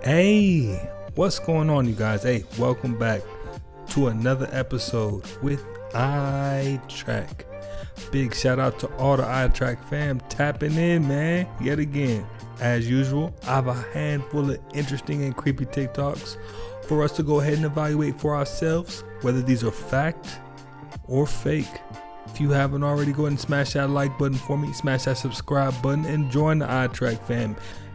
Hey, what's going on, you guys? Hey, welcome back to another episode with iTrack. Big shout out to all the iTrack fam tapping in, man, yet again. As usual, I have a handful of interesting and creepy TikToks for us to go ahead and evaluate for ourselves whether these are fact or fake. If you haven't already, go ahead and smash that like button for me, smash that subscribe button, and join the iTrack fam.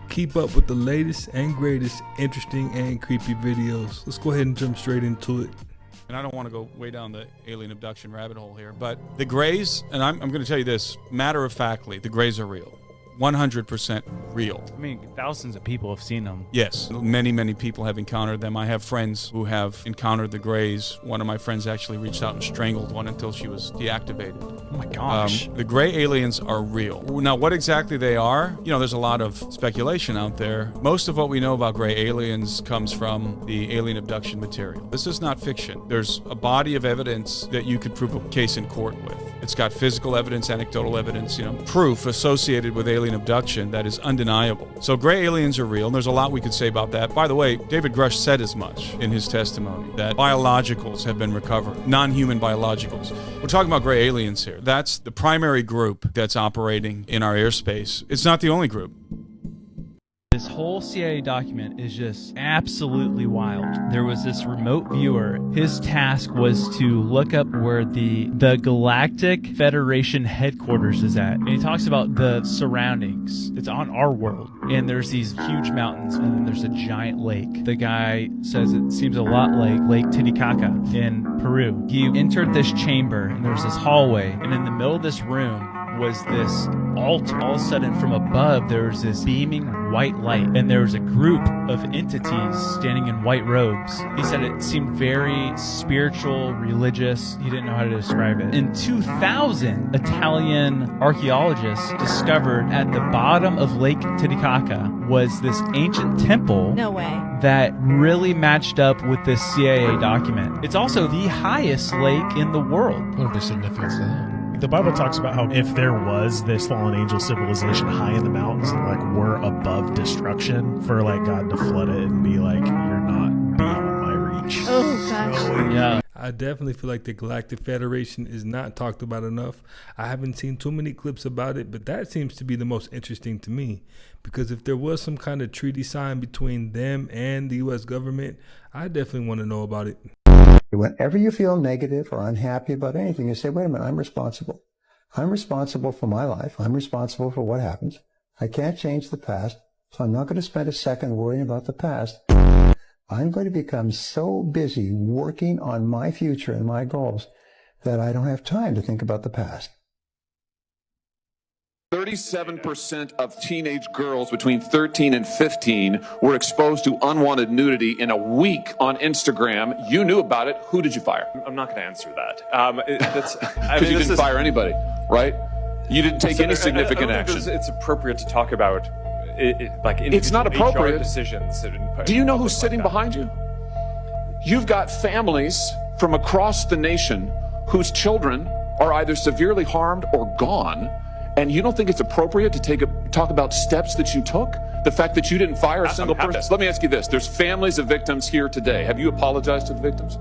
Keep up with the latest and greatest interesting and creepy videos. Let's go ahead and jump straight into it. And I don't want to go way down the alien abduction rabbit hole here, but the Greys, and I'm going to tell you this, matter of factly, the Greys are real. 100% real. I mean, thousands of people have seen them. Yes, many people have encountered them. I have friends who have encountered the Greys. One of my friends actually reached out and strangled one until she was deactivated. Oh my gosh. The Grey aliens are real. Now, what exactly they are, there's a lot of speculation out there. Most of what we know about Grey aliens comes from the alien abduction material. This is not fiction. There's a body of evidence that you could prove a case in court with. It's got physical evidence, anecdotal evidence, proof associated with alien abduction that is undeniable. So Grey aliens are real, and there's a lot we could say about that. By the way, David Grush said as much in his testimony, that biologicals have been recovered, non-human biologicals. We're talking about Grey aliens here. That's the primary group that's operating in our airspace. It's not the only group. This whole CIA document is just absolutely wild. There was this remote viewer. His task was to look up where the Galactic Federation headquarters is at. And he talks about the surroundings. It's on our world. And there's these huge mountains, and then there's a giant lake. The guy says it seems a lot like Lake Titicaca in Peru. He entered this chamber, and there's this hallway. And in the middle of this room was this alt. All of a sudden, from above, there was this beaming white light, and there was a group of entities standing in white robes. He said it seemed very spiritual, religious. He didn't know how to describe it. In 2000, Italian archaeologists discovered at the bottom of Lake Titicaca was this ancient temple. No way. That really matched up with this CIA document. It's also the highest lake in the world. What are the significance of that? The Bible talks about how if there was this fallen angel civilization high in the mountains and we're above destruction, for God to flood it and be like, you're not beyond my reach. Oh gosh. Yeah. I definitely feel like the Galactic Federation is not talked about enough. I haven't seen too many clips about it, but that seems to be the most interesting to me. Because if there was some kind of treaty signed between them and the U.S. government, I definitely want to know about it. Whenever you feel negative or unhappy about anything, you say, wait a minute, I'm responsible. I'm responsible for my life. I'm responsible for what happens. I can't change the past, so I'm not going to spend a second worrying about the past. I'm going to become so busy working on my future and my goals that I don't have time to think about the past. 37% of teenage girls between 13 and 15 were exposed to unwanted nudity in a week on Instagram. You knew about it. Who did you fire? I'm not going to answer that. Because you didn't fire anybody, right? You didn't take any significant action. It's appropriate to talk about it's not appropriate. HR decisions. Do you know who's sitting behind you? You've got families from across the nation whose children are either severely harmed or gone. And you don't think it's appropriate to talk about steps that you took? The fact that you didn't fire a single person? Let me ask you this. There's families of victims here today. Have you apologized to the victims?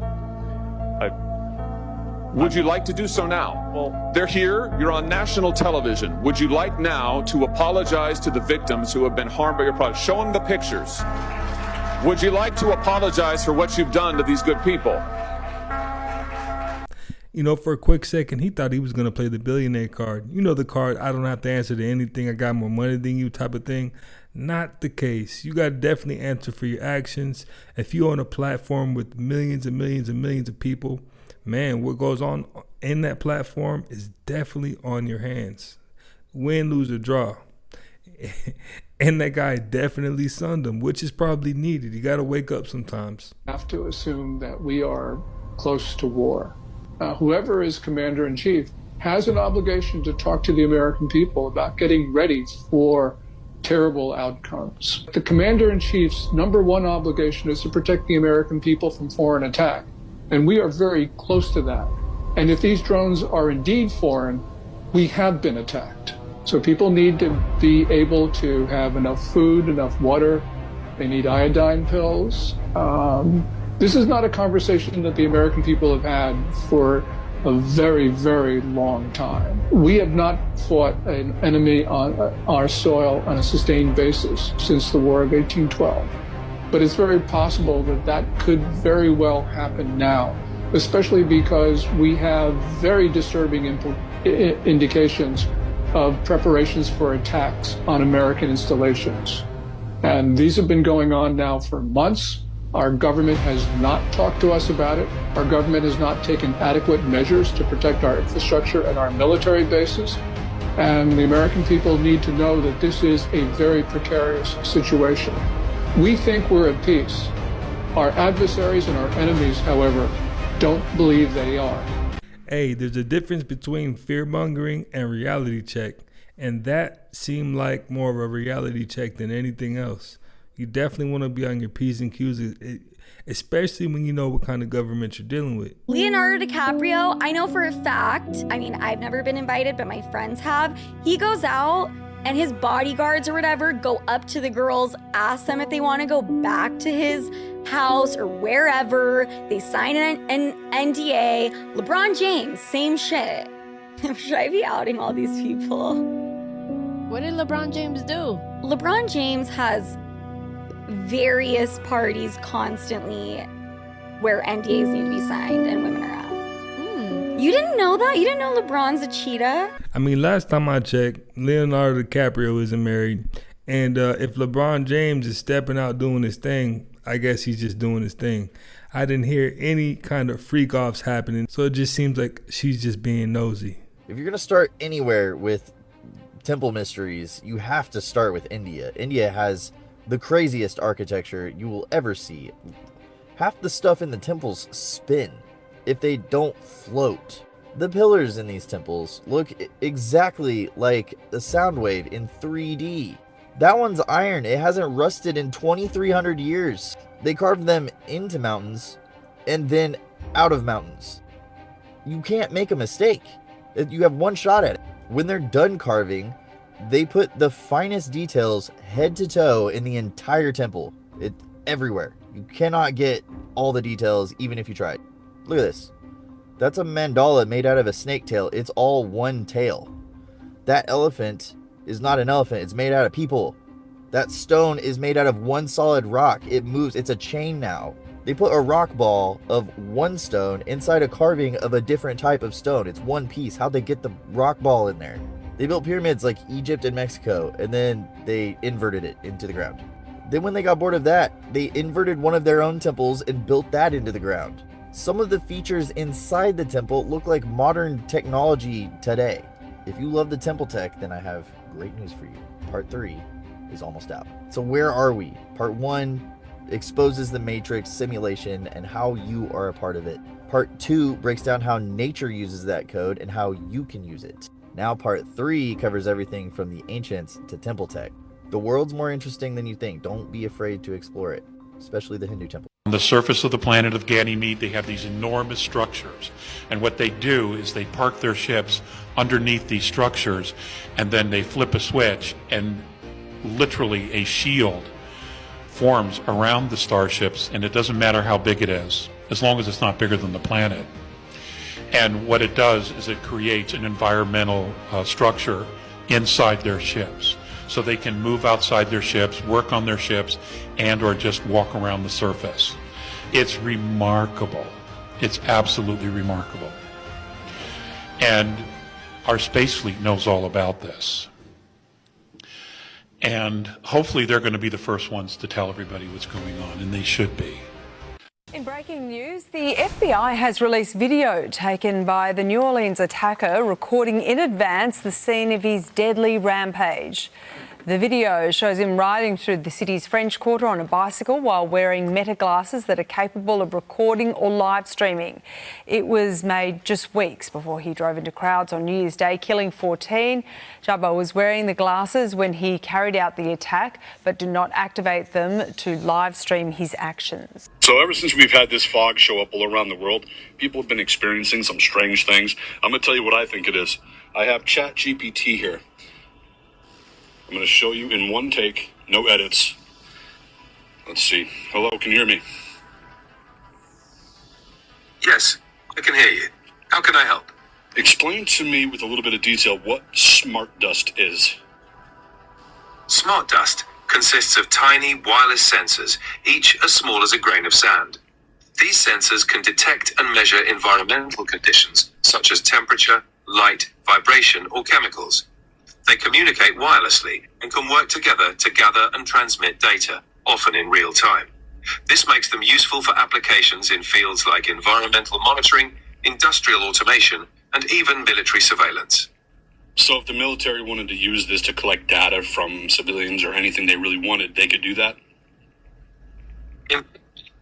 Would you like to do so now? Well, they're here. You're on national television. Would you like now to apologize to the victims who have been harmed by your product? Show them the pictures. Would you like to apologize for what you've done to these good people? For a quick second, he thought he was going to play the billionaire card. The card, I don't have to answer to anything. I got more money than you type of thing. Not the case. You got to definitely answer for your actions. If you own a platform with millions and millions and millions of people, man, what goes on in that platform is definitely on your hands. Win, lose, or draw. And that guy definitely sunned him, which is probably needed. You got to wake up sometimes. I have to assume that we are close to war. Whoever is commander-in-chief has an obligation to talk to the American people about getting ready for terrible outcomes. The commander-in-chief's number one obligation is to protect the American people from foreign attack. And we are very close to that. And if these drones are indeed foreign, we have been attacked. So people need to be able to have enough food, enough water, They need iodine pills. This is not a conversation that the American people have had for a very, very long time. We have not fought an enemy on our soil on a sustained basis since the War of 1812. But it's very possible that that could very well happen now, especially because we have very disturbing indications of preparations for attacks on American installations. And these have been going on now for months. Our government has not talked to us about it. Our government has not taken adequate measures to protect our infrastructure and our military bases. And the American people need to know that this is a very precarious situation. We think we're at peace. Our adversaries and our enemies, however, don't believe they are. Hey, there's a difference between fear-mongering and reality check, and that seemed like more of a reality check than anything else. You definitely want to be on your P's and Q's, especially when you know what kind of government you're dealing with. Leonardo DiCaprio, I know for a fact, I mean, I've never been invited, but my friends have. He goes out and his bodyguards or whatever go up to the girls, ask them if they want to go back to his house or wherever. They sign an NDA. LeBron James, same shit. Should I be outing all these people? What did LeBron James do? LeBron James has various parties constantly where NDAs need to be signed and women are at. You didn't know that? You didn't know LeBron's a cheetah? I mean, last time I checked, Leonardo DiCaprio isn't married. And if LeBron James is stepping out doing his thing, I guess he's just doing his thing. I didn't hear any kind of freak-offs happening, so it just seems like she's just being nosy. If you're going to start anywhere with temple mysteries, you have to start with India. India has the craziest architecture you will ever see. Half the stuff in the temples spin if they don't float. The pillars in these temples look exactly like a sound wave in 3D. That one's iron. It hasn't rusted in 2,300 years. They carved them into mountains and then out of mountains. You can't make a mistake. You have one shot at it. When they're done carving, they put the finest details head to toe in the entire temple. It's everywhere. You cannot get all the details even if you tried. Look at this. That's a mandala made out of a snake tail. It's all one tail. That elephant is not an elephant. It's made out of people. That stone is made out of one solid rock. It moves. It's a chain now. They put a rock ball of one stone inside a carving of a different type of stone. It's one piece. How'd they get the rock ball in there? They built pyramids like Egypt and Mexico, and then they inverted it into the ground. Then when they got bored of that, they inverted one of their own temples and built that into the ground. Some of the features inside the temple look like modern technology today. If you love the temple tech, then I have great news for you. Part 3 is almost out. So where are we? Part 1 exposes the Matrix simulation and how you are a part of it. Part 2 breaks down how nature uses that code and how you can use it. Now part 3 covers everything from the ancients to temple tech. The world's more interesting than you think. Don't be afraid to explore it, especially the Hindu temple. On the surface of the planet of Ganymede, they have these enormous structures. And what they do is they park their ships underneath these structures, and then they flip a switch, and literally a shield forms around the starships, and it doesn't matter how big it is, as long as it's not bigger than the planet. And what it does is it creates an environmental structure inside their ships, so they can move outside their ships, work on their ships, and or just walk around the surface. It's remarkable. It's absolutely remarkable. And our space fleet knows all about this. And hopefully they're going to be the first ones to tell everybody what's going on, and they should be. In breaking news, the FBI has released video taken by the New Orleans attacker recording in advance the scene of his deadly rampage. The video shows him riding through the city's French Quarter on a bicycle while wearing meta glasses that are capable of recording or live streaming. It was made just weeks before he drove into crowds on New Year's Day, killing 14. Jabba was wearing the glasses when he carried out the attack, but did not activate them to live stream his actions. So ever since we've had this fog show up all around the world, people have been experiencing some strange things. I'm going to tell you what I think it is. I have ChatGPT here. I'm going to show you in one take, no edits, Let's see. Hello, can you hear me? Yes, I can hear you. How can I help? Explain to me with a little bit of detail what smart dust is. Smart dust consists of tiny wireless sensors, each as small as a grain of sand. These sensors can detect and measure environmental conditions, such as temperature, light, vibration, or chemicals. They communicate wirelessly and can work together to gather and transmit data, often in real time. This makes them useful for applications in fields like environmental monitoring, industrial automation, and even military surveillance. So if the military wanted to use this to collect data from civilians or anything they really wanted, they could do that?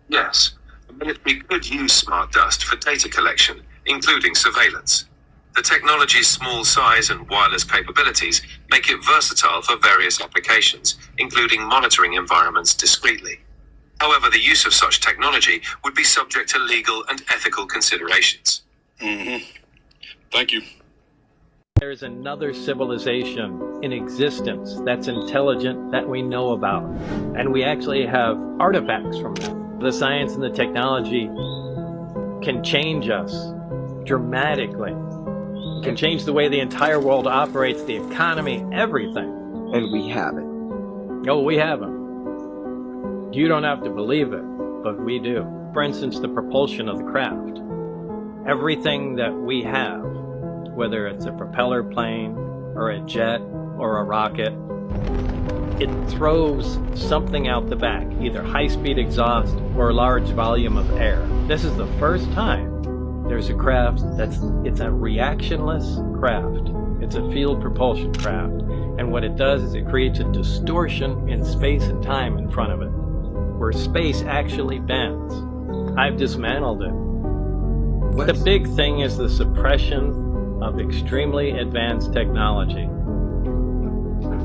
Yes, the military could use smart dust for data collection, including surveillance. The technology's small size and wireless capabilities make it versatile for various applications, including monitoring environments discreetly. However, the use of such technology would be subject to legal and ethical considerations. Thank you. There's another civilization in existence that's intelligent that we know about. And we actually have artifacts from them. The science and the technology can change us dramatically. It can change the way the entire world operates, the economy, everything. And we have it. Oh, we have them. You don't have to believe it, but we do. For instance, the propulsion of the craft. Everything that we have, whether it's a propeller plane or a jet or a rocket, it throws something out the back, either high-speed exhaust or a large volume of air. This is the first time there's a craft it's a reactionless craft. It's a field propulsion craft. And what it does is it creates a distortion in space and time in front of it, where space actually bends. I've dismantled it. The big thing is the suppression of extremely advanced technology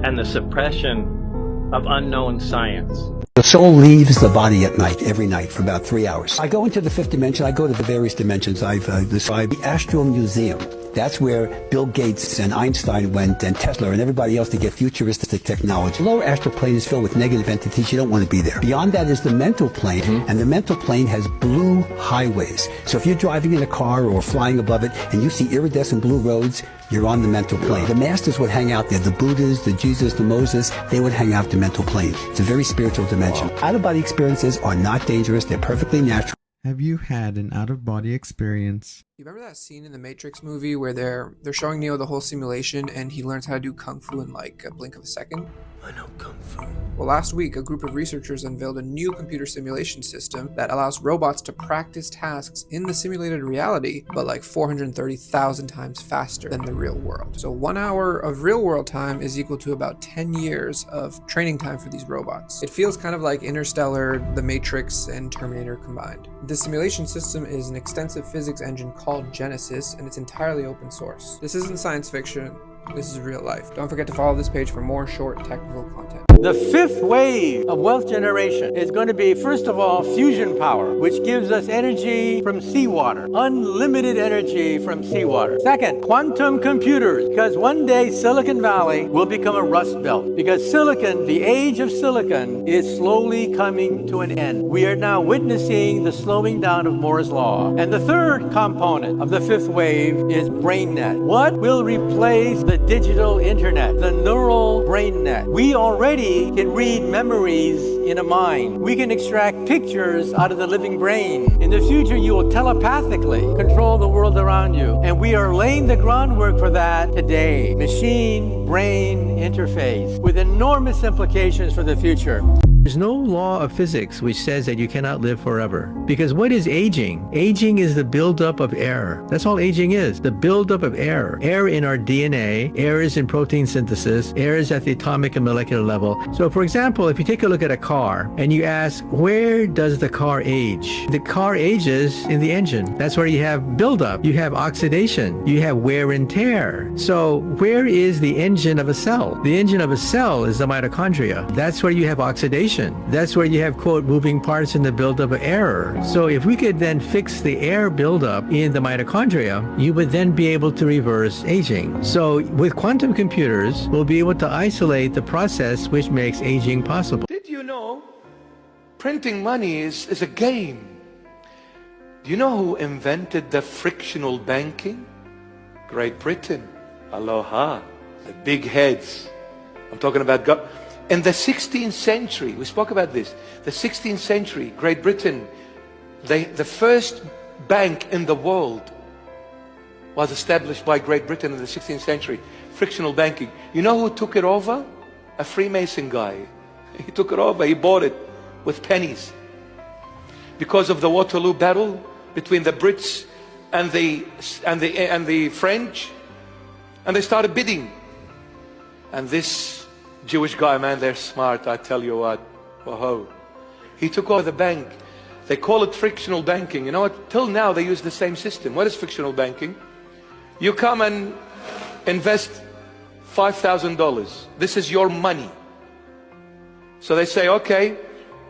and the suppression of unknown science. The soul leaves the body at night, every night, for about 3 hours. I go into the fifth dimension. I go to the various dimensions. I've described the Astral Museum. That's where Bill Gates and Einstein went, and Tesla and everybody else to get futuristic technology. The lower astral plane is filled with negative entities. You don't want to be there. Beyond that is the mental plane, and the mental plane has blue highways. So if you're driving in a car or flying above it and you see iridescent blue roads, you're on the mental plane. The masters would hang out there. The Buddhas, the Jesus, the Moses, they would hang out the mental plane. It's a very spiritual dimension. Out-of-body experiences are not dangerous. They're perfectly natural. Have you had an out-of-body experience? You remember that scene in the Matrix movie where they're showing Neo the whole simulation and he learns how to do Kung Fu in like a blink of a second? I know Kung Fu. Well, last week, a group of researchers unveiled a new computer simulation system that allows robots to practice tasks in the simulated reality, but like 430,000 times faster than the real world. So 1 hour of real world time is equal to about 10 years of training time for these robots. It feels kind of like Interstellar, The Matrix, and Terminator combined. This simulation system is an extensive physics engine called Genesis, and it's entirely open source. This isn't science fiction. This is real life. Don't forget to follow this page for more short technical content. The fifth wave of wealth generation is going to be, first of all, fusion power, which gives us energy from seawater, unlimited energy from seawater. Second, quantum computers, because one day Silicon Valley will become a rust belt, because silicon, the age of silicon, is slowly coming to an end. We are now witnessing the slowing down of Moore's law. And the third component of the fifth wave is BrainNet. What will replace the digital internet? The neural brain net. We already can read memories in a mind. We can extract pictures out of the living brain. In the future, you will telepathically control the world around you. And we are laying the groundwork for that today. Machine-brain interface with enormous implications for the future. There's no law of physics which says that you cannot live forever. Because what is aging? Aging is the buildup of air. That's all aging is, the buildup of air. Air in our DNA, air is in protein synthesis, air is at the atomic and molecular level. So for example, if you take a look at a car and you ask, where does the car age? The car ages in the engine. That's where you have buildup, you have oxidation, you have wear and tear. So where is the engine of a cell? The engine of a cell is the mitochondria. That's where you have oxidation. That's where you have, quote, moving parts in the buildup of air. So if we could then fix the air buildup in the mitochondria, you would then be able to reverse aging. So with quantum computers, we'll be able to isolate the process which makes aging possible. Did you know printing money is a game. Do you know who invented the frictional banking? Great Britain. Aloha. The big heads. I'm talking about in the 16th century, we spoke about this. The 16th century, Great Britain, the first bank in the world was established by Great Britain in the 16th century. Frictional banking. You know who took it over? A Freemason guy. He took it over. He bought it with pennies. Because of the Waterloo battle between the Brits and the French, and they started bidding. And this Jewish guy, man, they're smart, I tell you what. Whoa. He took over the bank. They call it frictional banking. You know what? Till now they use the same system. What is frictional banking? You come and invest $5,000. This is your money. So they say, okay,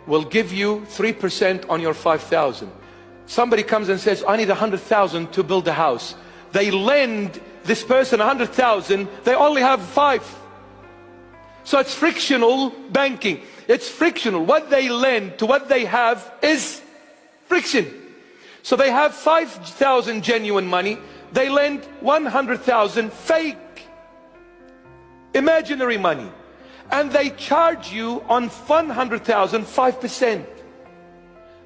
we'll give you 3% on your 5,000. Somebody comes and says, I need 100,000 to build a house. They lend this person 100,000. They only have 5. So it's frictional banking. It's frictional. What they lend to what they have is friction. So they have 5,000 genuine money. They lend 100,000 fake, imaginary money. And they charge you on 100,000 5%.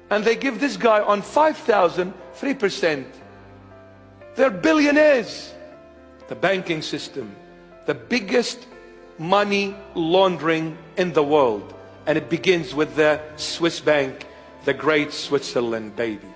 And they give this guy on 5,000 3%. They're billionaires. The banking system, the biggest money laundering in the world. And it begins with the Swiss bank, the great Switzerland baby.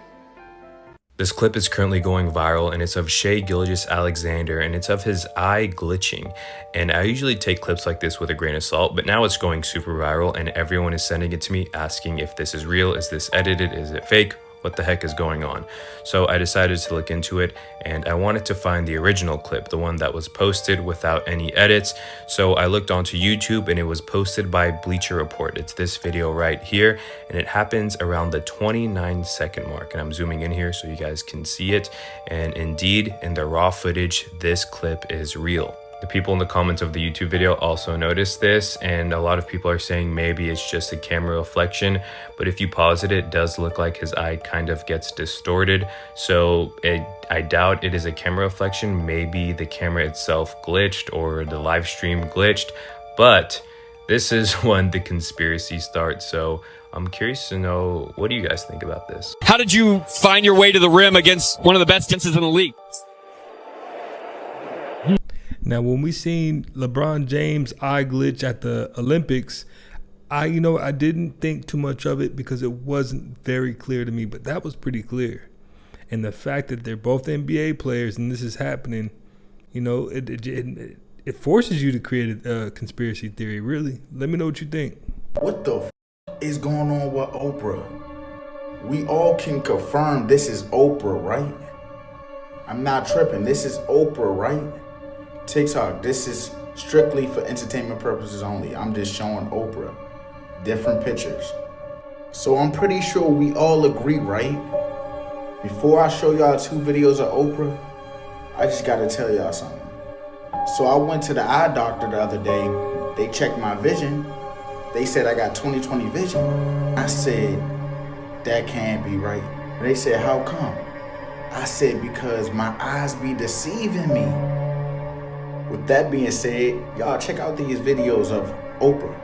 This clip is currently going viral, and it's of Shai Gilgeous-Alexander, and it's of his eye glitching. And I usually take clips like this with a grain of salt, but now it's going super viral and everyone is sending it to me asking if this is real, is this edited, is it fake? What the heck is going on? So I decided to look into it, and I wanted to find the original clip, the one that was posted without any edits. So I looked onto YouTube, and it was posted by Bleacher Report. It's this video right here, and it happens around the 29-second mark. And I'm zooming in here so you guys can see it. And indeed, in the raw footage, this clip is real. The people in the comments of the YouTube video also noticed this, and a lot of people are saying maybe it's just a camera reflection, but if you pause it, it does look like his eye kind of gets distorted. So I doubt it is a camera reflection. Maybe the camera itself glitched or the live stream glitched, but this is when the conspiracy starts. So I'm curious to know, what do you guys think about this? How did you find your way to the rim against one of the best defenses in the league? Now, when we seen LeBron James eye glitch at the Olympics, I didn't think too much of it because it wasn't very clear to me, but that was pretty clear. And the fact that they're both NBA players and this is happening, it forces you to create a conspiracy theory, really. Let me know what you think. What the is going on with Oprah? We all can confirm this is Oprah, right? I'm not tripping. This is Oprah, right? TikTok, this is strictly for entertainment purposes only. I'm just showing Oprah, different pictures. So I'm pretty sure we all agree, right? Before I show y'all 2 videos of Oprah, I just gotta tell y'all something. So I went to the eye doctor the other day. They checked my vision. They said I got 20/20 vision. I said, that can't be right. They said, how come? I said, because my eyes be deceiving me. With that being said, y'all check out these videos of Oprah.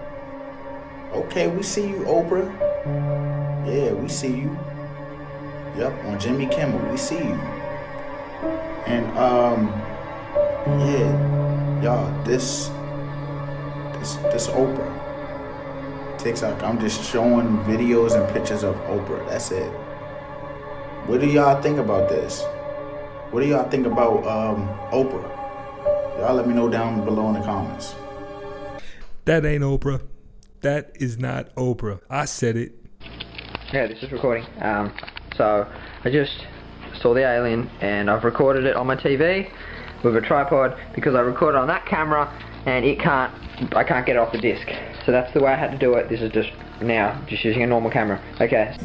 Okay, we see you, Oprah. Yeah, we see you. Yep, on Jimmy Kimmel, we see you. And yeah, y'all, this Oprah. TikTok, I'm just showing videos and pictures of Oprah. That's it. What do y'all think about this? What do y'all think about Oprah? Y'all let me know down below in the comments. That ain't Oprah. That is not Oprah. I said it. Yeah, this is recording. So I just saw the alien and I've recorded it on my TV with a tripod because I recorded on that camera and I can't get it off the disc. So that's the way I had to do it. This is just using a normal camera. Okay.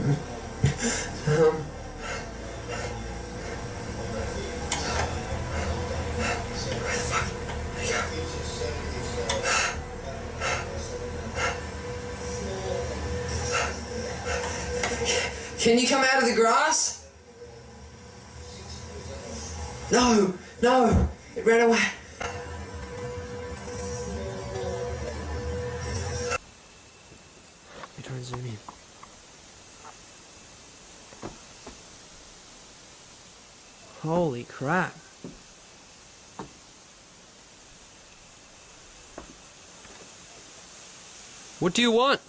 Can you come out of the grass? No, no, it ran away. Let me try and zoom in. Holy crap. What do you want?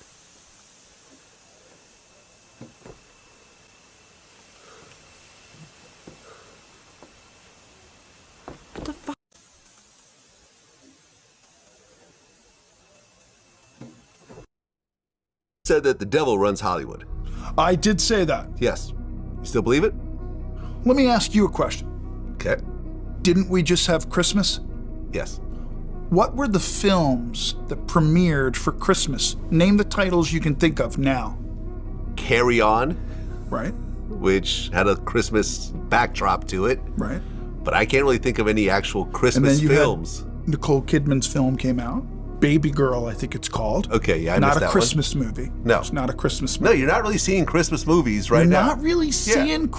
What the fuck? Said that the devil runs Hollywood. I did say that. Yes. You still believe it? Let me ask you a question. Okay. Didn't we just have Christmas? Yes. What were the films that premiered for Christmas? Name the titles you can think of now. Carry On. Right. Which had a Christmas backdrop to it. Right. But I can't really think of any actual Christmas and then you films. Had Nicole Kidman's film came out. Baby Girl, I think it's called. Okay, yeah, I not missed a that Christmas one. movie. No. It's not a Christmas movie. No, you're not really seeing Christmas movies right you're now. Not really seeing...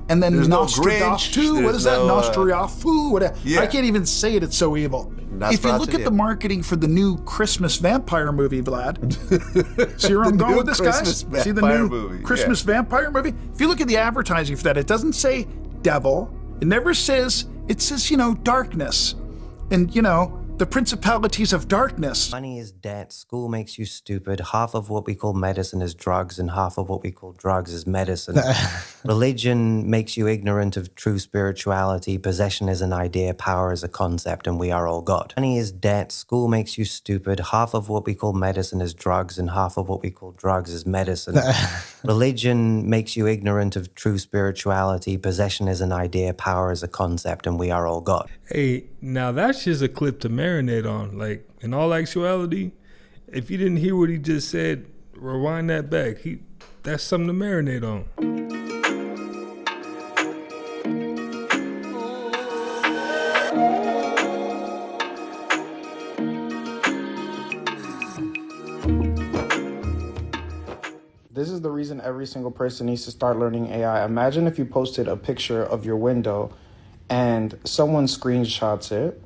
And then there's Nostradamus, no what is that? Nostradamus, whatever. Yeah. I can't even say it, it's so evil. If you look at the marketing for the new Christmas vampire movie, Vlad, see where I'm going with this, guys? See the new Christmas vampire movie? If you look at the advertising for that, it doesn't say devil. It never says, it says, darkness. And, the principalities of darkness. Money is debt, school makes you stupid, half of what we call medicine is drugs, and half of what we call drugs is medicine. Religion makes you ignorant of true spirituality, possession is an idea, power is a concept, and we are all God. Money is debt, school makes you stupid, half of what we call medicine is drugs, and half of what we call drugs is medicine. Religion makes you ignorant of true spirituality, possession is an idea, power is a concept, and we are all God. Hey, now that's just a clip to marinate on. Like, in all actuality, if you didn't hear what he just said, rewind that back. That's something to marinate on. This is the reason every single person needs to start learning AI. Imagine if you posted a picture of your window and someone screenshots it,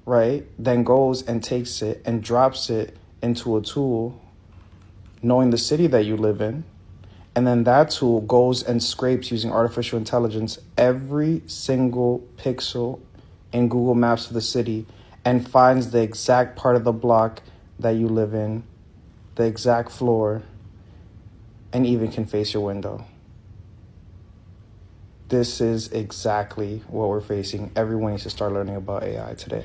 right? Then goes and takes it and drops it into a tool, knowing the city that you live in. And then that tool goes and scrapes using artificial intelligence every single pixel in Google Maps of the city and finds the exact part of the block that you live in, the exact floor, and even can face your window. This is exactly what we're facing. Everyone needs to start learning about AI today.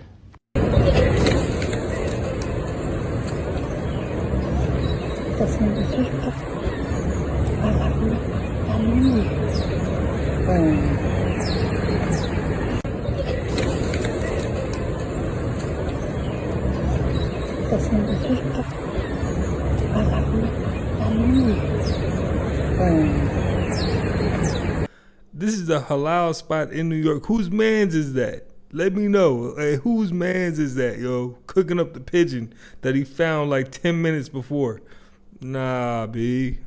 This is a halal spot in New York. Whose mans is that? Let me know. Hey, whose mans is that, yo? Cooking up the pigeon that he found like 10 minutes before. Nah, B.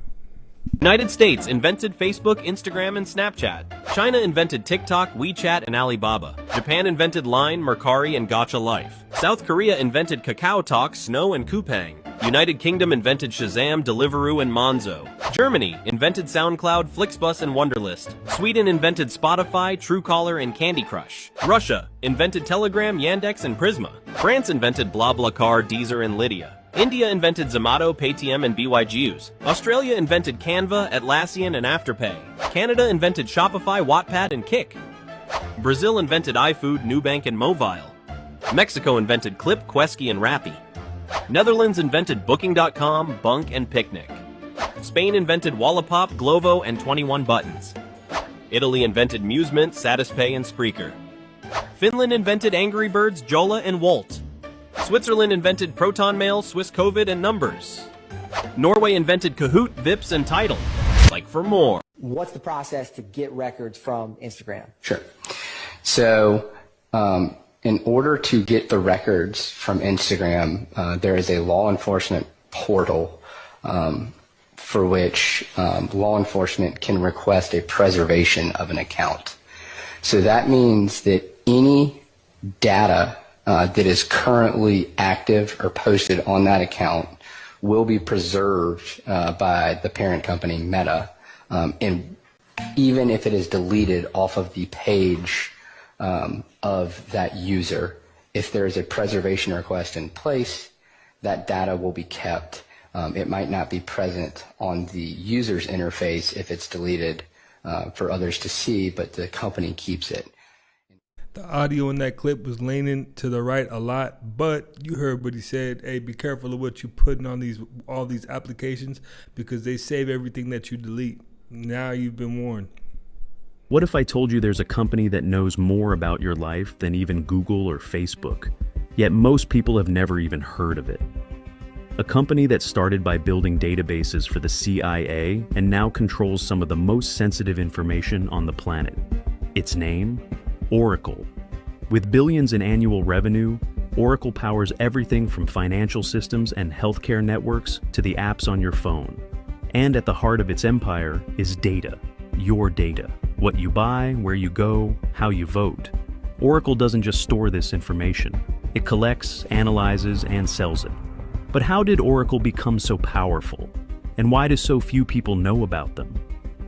United States invented Facebook, Instagram, and Snapchat. China invented TikTok, WeChat, and Alibaba. Japan invented Line, Mercari, and Gacha Life. South Korea invented Kakao Talk, Snow, and Coupang. United Kingdom invented Shazam, Deliveroo, and Monzo. Germany invented SoundCloud, Flixbus, and Wunderlist. Sweden invented Spotify, Truecaller, and Candy Crush. Russia invented Telegram, Yandex, and Prisma. France invented BlaBlaCar, Deezer, and Lydia. India invented Zomato, Paytm, and BYGUs. Australia invented Canva, Atlassian, and Afterpay. Canada invented Shopify, Wattpad, and Kik. Brazil invented iFood, Nubank, and Movile. Mexico invented Clip, Quesky, and Rappi. Netherlands invented Booking.com, Bunk, and Picnic. Spain invented Wallapop, Glovo, and 21 Buttons. Italy invented Musement, Satispay, and Spreaker. Finland invented Angry Birds, Jola, and Wolt. Switzerland invented Proton Mail, Swiss COVID, and Numbers. Norway invented Kahoot, Vips, and Tidal. Like for more. What's the process to get records from Instagram? Sure. So, in order to get the records from Instagram, there is a law enforcement portal for which law enforcement can request a preservation of an account. So that means that any data that is currently active or posted on that account will be preserved by the parent company Meta, and even if it is deleted off of the page of that user, if there is a preservation request in place, that data will be kept. It might not be present on the user's interface if it's deleted for others to see, but the company keeps it. The audio in that clip was leaning to the right a lot, but you heard what he said. Hey, be careful of what you're putting on all these applications, because they save everything that you delete. Now you've been warned. What if I told you there's a company that knows more about your life than even Google or Facebook, yet most people have never even heard of it? A company that started by building databases for the CIA and now controls some of the most sensitive information on the planet. Its name? Oracle. With billions in annual revenue, Oracle powers everything from financial systems and healthcare networks to the apps on your phone. And at the heart of its empire is data. Your data. What you buy, where you go, how you vote. Oracle doesn't just store this information. It collects, analyzes, and sells it. But how did Oracle become so powerful? And why do so few people know about them?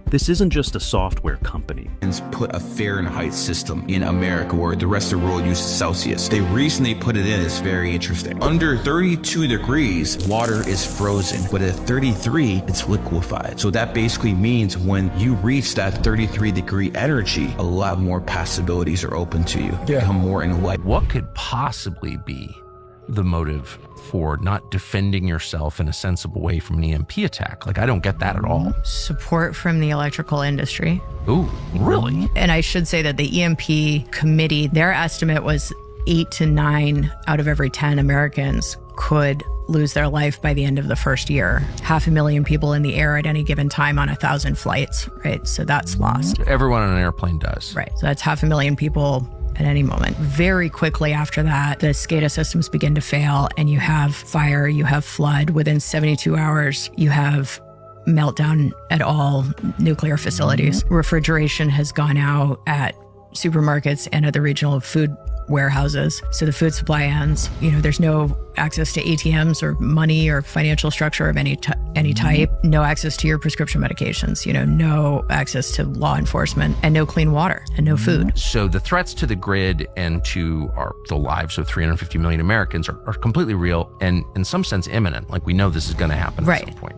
This isn't just a software company. Put a Fahrenheit system in America where the rest of the world uses Celsius. They recently put it in. It's very interesting. Under 32 degrees, water is frozen, but at 33, it's liquefied. So that basically means when you reach that 33-degree energy, a lot more possibilities are open to you. You become more enlightened. What could possibly be the motive for not defending yourself in a sensible way from an EMP attack? Like, I don't get that at all. Support from the electrical industry. Ooh, really? And I should say that the EMP Committee, their estimate was 8 to 9 out of every 10 Americans could lose their life by the end of the first year. 500,000 people in the air at any given time on 1,000 flights, right? So that's lost. Everyone on an airplane does. Right, so that's 500,000 people at any moment. Very quickly after that, the SCADA systems begin to fail, and you have fire, you have flood. Within 72 hours, you have meltdown at all nuclear facilities. Refrigeration has gone out at supermarkets and at the regional food warehouses. So the food supply ends. There's no access to ATMs or money or financial structure of any type. No access to your prescription medications. No access to law enforcement, and no clean water and no food. So the threats to the grid and to the lives of 350 million Americans are completely real and in some sense imminent. Like, we know this is going to happen at some point.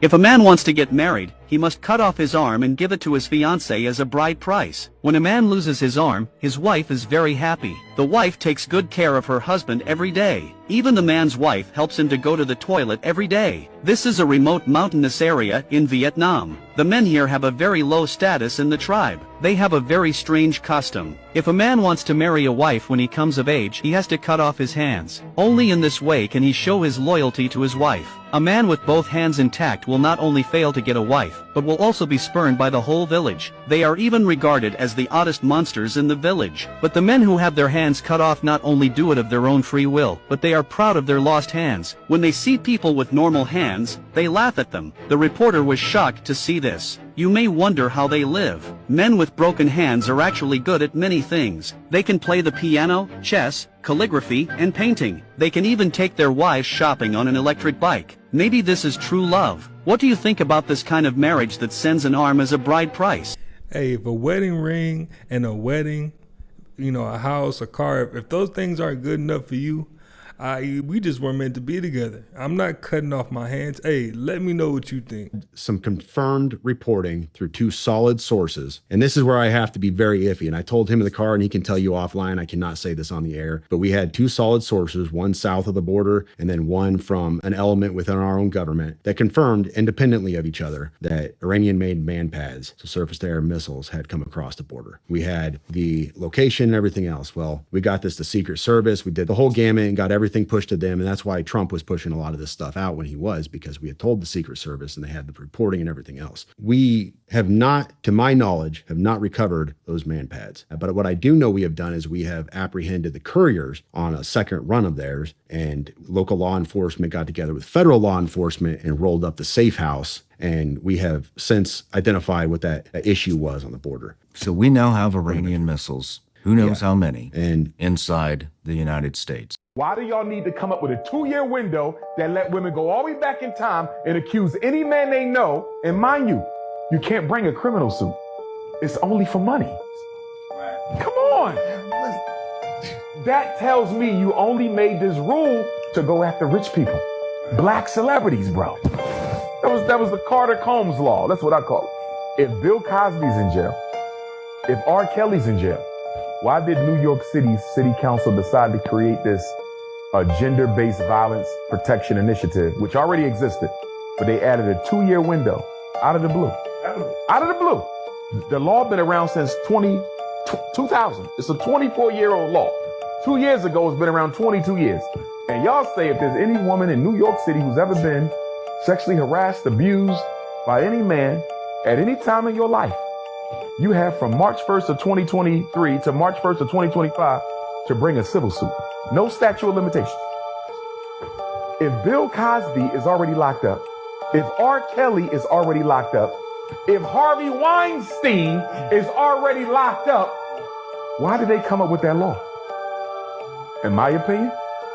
If a man wants to get married, he must cut off his arm and give it to his fiancée as a bride price. When a man loses his arm, his wife is very happy. The wife takes good care of her husband every day. Even the man's wife helps him to go to the toilet every day. This is a remote mountainous area in Vietnam. The men here have a very low status in the tribe. They have a very strange custom. If a man wants to marry a wife when he comes of age, he has to cut off his hands. Only in this way can he show his loyalty to his wife. A man with both hands intact will not only fail to get a wife, but will also be spurned by the whole village. They are even regarded as the oddest monsters in the village. But the men who have their hands cut off not only do it of their own free will, but they are proud of their lost hands. When they see people with normal hands, they laugh at them. The reporter was shocked to see this. You may wonder how they live. Men with broken hands are actually good at many things. They can play the piano, chess, calligraphy, and painting. They can even take their wives shopping on an electric bike. Maybe this is true love. What do you think about this kind of marriage that sends an arm as a bride price? Hey, if a wedding ring and a wedding, a house, a car, if those things aren't good enough for you, we just weren't meant to be together. I'm not cutting off my hands. Hey, let me know what you think. Some confirmed reporting through 2 solid sources. And this is where I have to be very iffy. And I told him in the car, and he can tell you offline, I cannot say this on the air, but we had 2 solid sources, one south of the border and then one from an element within our own government, that confirmed independently of each other that Iranian-made manpads, so surface-to-air missiles, had come across the border. We had the location and everything else. Well, we got this to Secret Service. We did the whole gamut and got everything everything pushed to them. And that's why Trump was pushing a lot of this stuff out when he was, because we had told the Secret Service and they had the reporting and everything else. We have not, to my knowledge, have not recovered those man pads. But what I do know we have done is we have apprehended the couriers on a second run of theirs, and local law enforcement got together with federal law enforcement and rolled up the safe house. And we have since identified what that issue was on the border. So we now have Iranian missiles, who knows how many, inside the United States. Why do y'all need to come up with a 2-year window that let women go all the way back in time and accuse any man they know? And mind you, you can't bring a criminal suit. It's only for money. Come on. That tells me you only made this rule to go after rich people. Black celebrities, bro. That was the Carter Colmes law. That's what I call it. If Bill Cosby's in jail, if R. Kelly's in jail, why did New York City's city council decide to create this gender-based violence protection initiative, which already existed, but they added a 2-year window out of the blue? Out of the blue. The law been around since 2000. It's a 24-year-old law. 2 years ago, it's been around 22 years. And y'all say if there's any woman in New York City who's ever been sexually harassed, abused by any man at any time in your life, you have from March 1st of 2023 to March 1st of 2025 to bring a civil suit. No statute of limitations. If Bill Cosby is already locked up, if R. Kelly is already locked up, if Harvey Weinstein is already locked up, why did they come up with that law? In my opinion,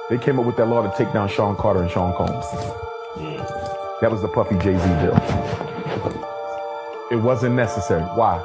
they came up with that law to take down Sean Carter and Sean Combs. That was the Puffy Jay-Z bill. It wasn't necessary. Why?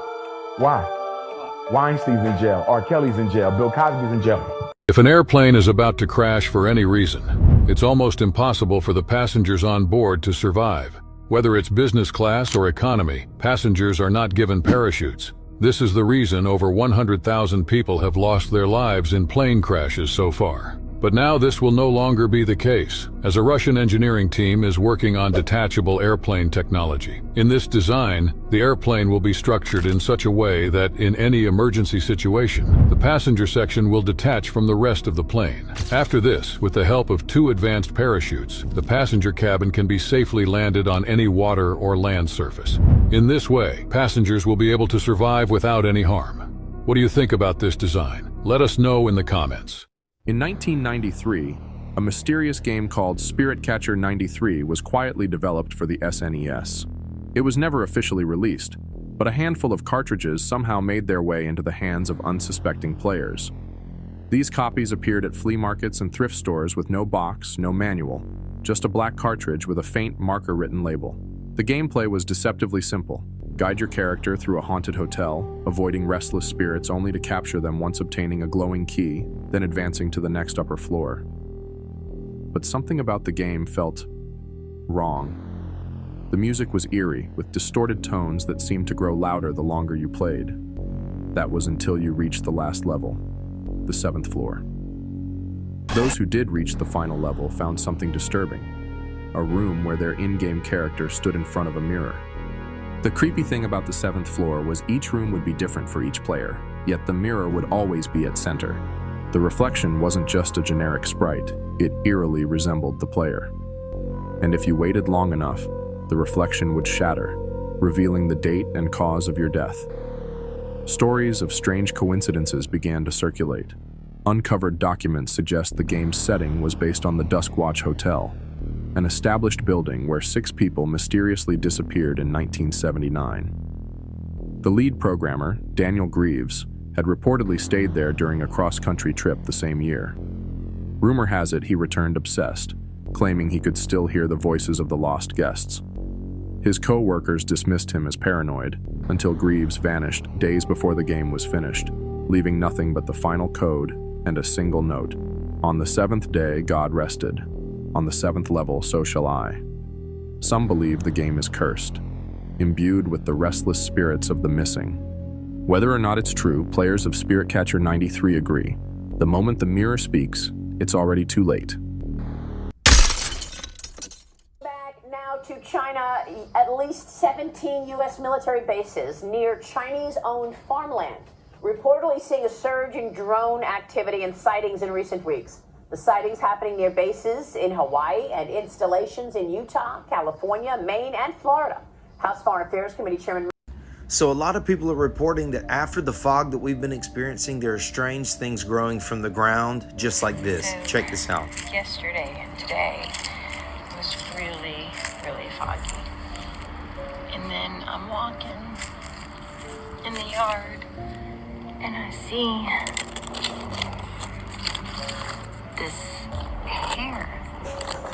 Weinstein's in jail. R. Kelly's in jail. Bill Cosby's in jail. If an airplane is about to crash for any reason, it's almost impossible for the passengers on board to survive. Whether it's business class or economy, passengers are not given parachutes. This is the reason over 100,000 people have lost their lives in plane crashes so far. But now this will no longer be the case, as a Russian engineering team is working on detachable airplane technology. In this design, the airplane will be structured in such a way that in any emergency situation, the passenger section will detach from the rest of the plane. After this, with the help of 2 advanced parachutes, the passenger cabin can be safely landed on any water or land surface. In this way, passengers will be able to survive without any harm. What do you think about this design? Let us know in the comments. In 1993, a mysterious game called Spirit Catcher 93 was quietly developed for the SNES. It was never officially released, but a handful of cartridges somehow made their way into the hands of unsuspecting players. These copies appeared at flea markets and thrift stores with no box, no manual, just a black cartridge with a faint marker-written label. The gameplay was deceptively simple. Guide your character through a haunted hotel, avoiding restless spirits only to capture them once obtaining a glowing key, then advancing to the next upper floor. But something about the game felt wrong. The music was eerie, with distorted tones that seemed to grow louder the longer you played. That was until you reached the last level, the 7th floor. Those who did reach the final level found something disturbing, a room where their in-game character stood in front of a mirror. The creepy thing about the 7th floor was each room would be different for each player, yet the mirror would always be at center. The reflection wasn't just a generic sprite, it eerily resembled the player. And if you waited long enough, the reflection would shatter, revealing the date and cause of your death. Stories of strange coincidences began to circulate. Uncovered documents suggest the game's setting was based on the Duskwatch Hotel, an established building where 6 people mysteriously disappeared in 1979. The lead programmer, Daniel Greaves, had reportedly stayed there during a cross-country trip the same year. Rumor has it he returned obsessed, claiming he could still hear the voices of the lost guests. His co-workers dismissed him as paranoid, until Greaves vanished days before the game was finished, leaving nothing but the final code and a single note. On the 7th day, God rested. On the 7th level, so shall I. Some believe the game is cursed, imbued with the restless spirits of the missing. Whether or not it's true, players of Spirit Catcher 93 agree. The moment the mirror speaks, it's already too late. Back now to China, at least 17 U.S. military bases near Chinese-owned farmland, reportedly seeing a surge in drone activity and sightings in recent weeks. The sightings happening near bases in Hawaii and installations in Utah, California, Maine, and Florida. House Foreign Affairs Committee Chairman. So a lot of people are reporting that after the fog that we've been experiencing, there are strange things growing from the ground, just like this. So check this out. Yesterday and today was really, really foggy. And then I'm walking in the yard and I see this hair.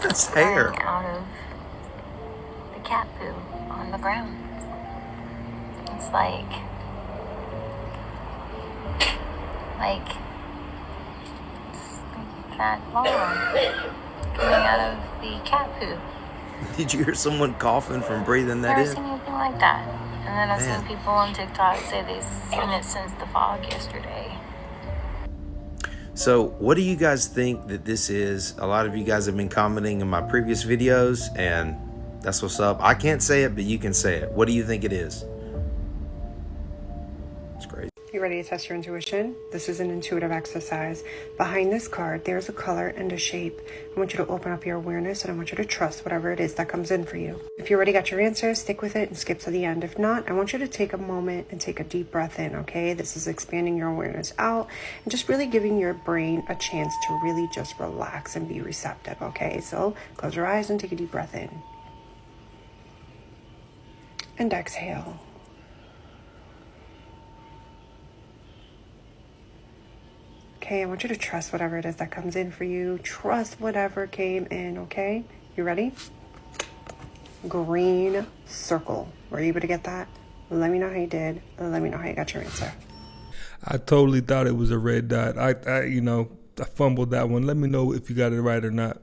That's hair. Coming out of the cat poo on the ground. It's like that long coming out of the cat poo. Did you hear someone coughing from breathing that Never in? seen anything like that. And then I've seen people on TikTok say they've seen it since the fog yesterday. So what do you guys think that this is? A lot of you guys have been commenting in my previous videos, and that's what's up. I can't say it, but you can say it. What do you think it is? It's great. You ready to test your intuition? This is an intuitive exercise. Behind this card, there's a color and a shape. I want you to open up your awareness, and I want you to trust whatever it is that comes in for you. If you already got your answer, stick with it and skip to the end. If not, I want you to take a moment and take a deep breath in, okay? This is expanding your awareness out and just really giving your brain a chance to really just relax and be receptive, okay? So close your eyes and take a deep breath in. And exhale. Okay, I want you to trust whatever it is that comes in for you. Trust whatever came in, okay? You ready? Green circle. Were you able to get that? Let me know how you did. Let me know how you got your answer. I totally thought it was a red dot. I fumbled that one. Let me know if you got it right or not.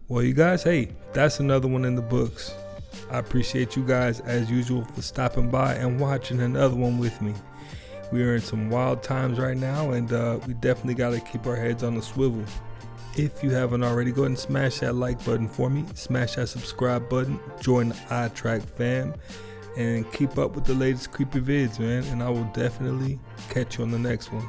Well, you guys, hey, that's another one in the books. I appreciate you guys, as usual, for stopping by and watching another one with me. We are in some wild times right now, and we definitely got to keep our heads on the swivel. If you haven't already, go ahead and smash that like button for me. Smash that subscribe button. Join the iTrack fam. And keep up with the latest creepy vids, man. And I will definitely catch you on the next one.